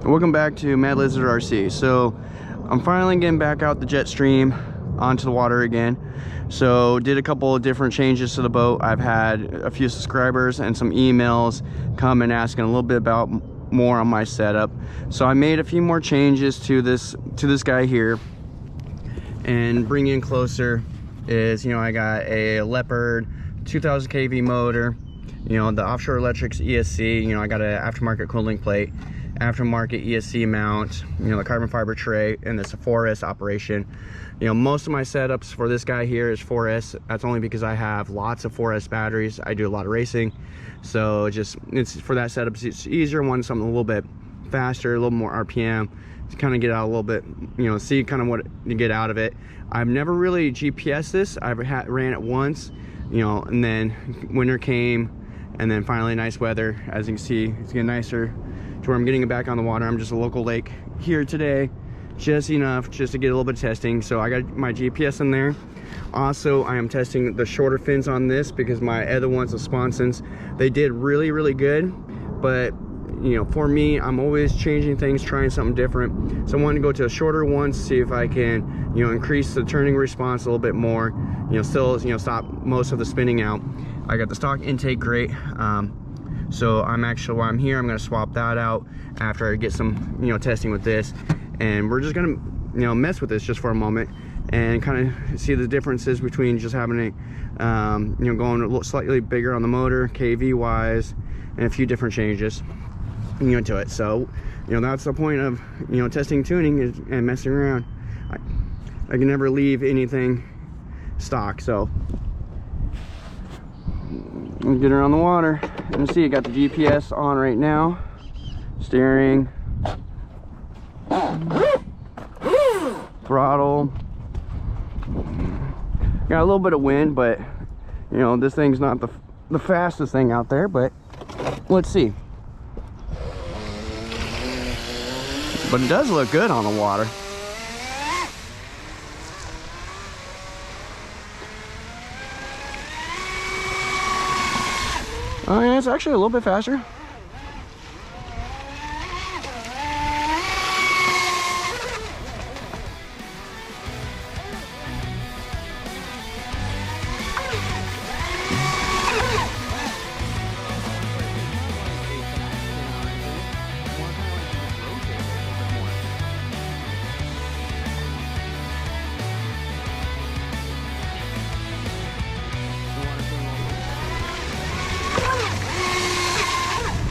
Welcome back to Mad Lizard RC. So I'm finally getting back out the Jetstream onto the water again. So did a couple of different changes to the boat. I've had a few subscribers and some emails come and asking a little bit about more on my setup. So I made a few more changes to this guy here. And bringing in closer is, I got a Leopard 2000 kV motor, the Offshore Electrics ESC, I got an aftermarket cooling plate, aftermarket ESC mount, the carbon fiber tray, and this 4S operation. Most of my setups for this guy here is 4S. That's only because I have lots of 4S batteries. I do a lot of racing, so it's for that setup it's easier. One something a little bit faster, a little more RPM to kind of get out a little bit, see kind of what you get out of it. I've never really GPS this. I've ran it once, and then winter came, and then finally nice weather. As you can see, it's getting nicer to where I'm getting it back on the water. I'm just a local lake here today, just enough just to get a little bit of testing. So I got my GPS in there. Also, I am testing the shorter fins on this because my other ones, the sponsons, they did really good. But for me, I'm always changing things, trying something different. So I wanted to go to a shorter one, see if I can, increase the turning response a little bit more. Still, stop most of the spinning out. I got the stock intake grate. So I'm actually, while I'm here, I'm going to swap that out after I get some, testing with this. And we're just going to, mess with this just for a moment and kind of see the differences between just having it, going a little slightly bigger on the motor, KV wise, and a few different changes, to it. So, that's the point of, testing tuning and messing around. I can never leave anything stock. So let me get her on the water. You can see I got the GPS on right now. Steering, throttle. Got a little bit of wind, but this thing's not the fastest thing out there, but let's see. But it does look good on the water. Oh yeah, it's actually a little bit faster.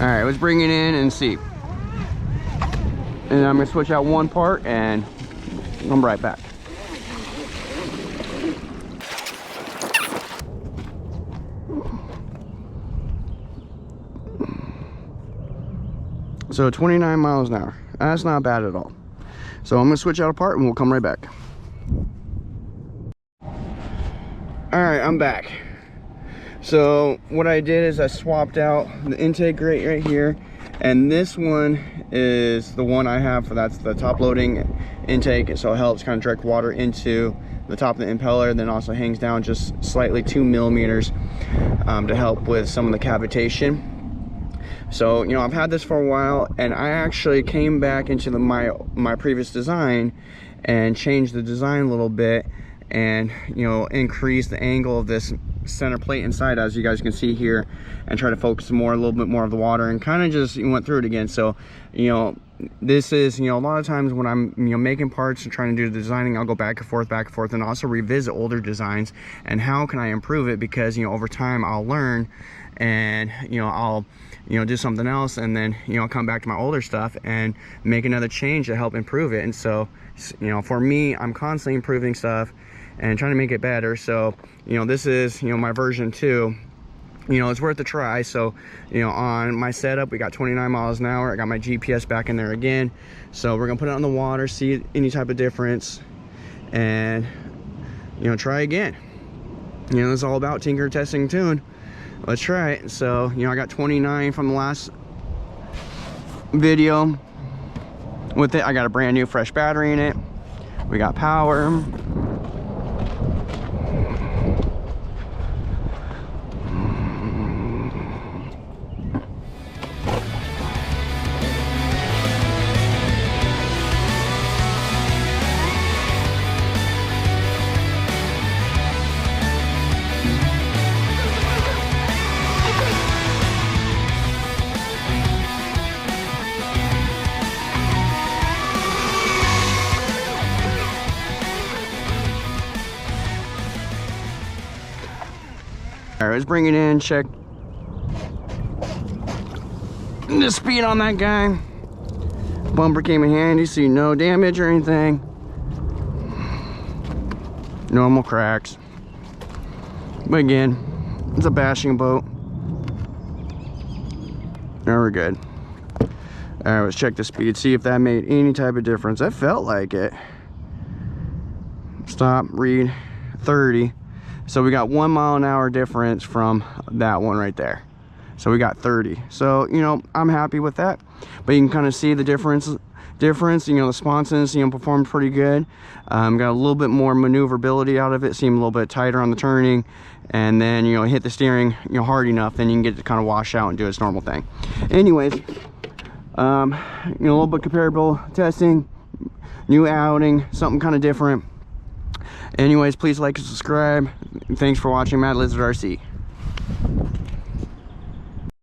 All right, let's bring it in and see. And I'm gonna switch out one part and I'm right back. So 29 miles an hour. That's not bad at all. So I'm gonna switch out a part and we'll come right back. All right, I'm back. So what I did is I swapped out the intake grate right here, and this one is the one I have for, that's the top loading intake, so it helps kind of direct water into the top of the impeller, then also hangs down just slightly 2 millimeters to help with some of the cavitation. So I've had this for a while, and I actually came back into my previous design and changed the design a little bit, and increase the angle of this center plate inside, as you guys can see here, and try to focus a little bit more of the water, and kind of just went through it again. So this is a lot of times when I'm making parts and trying to do the designing, I'll go back and forth and also revisit older designs and how can I improve it, because over time I'll learn, and I'll do something else, and then I'll come back to my older stuff and make another change to help improve it. And so for me, I'm constantly improving stuff and trying to make it better. So this is my version 2. It's worth a try. So on my setup, we got 29 miles an hour. I got my GPS back in there again, so we're gonna put it on the water, see any type of difference, and try again. It's all about tinker, testing, tune. Let's try it. So I got 29 from the last video with it. I got a brand new fresh battery in it. We got power. right, let's bring it in, check the speed on that guy. Bumper came in handy, see no damage or anything. Normal cracks. But again, it's a bashing boat. Now we're good. All right, let's check the speed, see if that made any type of difference. That felt like it. Stop, read, 30. So we got 1 mile an hour difference from that one right there. So we got 30. So, you know, I'm happy with that. But you can kind of see the difference. You know, the sponsons, you know, performed pretty good. Got a little bit more maneuverability out of it, seemed a little bit tighter on the turning. And then, you know, hit the steering, you know, hard enough, then you can get it to kind of wash out and do its normal thing. Anyways, you know, a little bit comparable testing, new outing, something kind of different. Anyways, please like and subscribe. Thanks for watching Mad Lizard RC.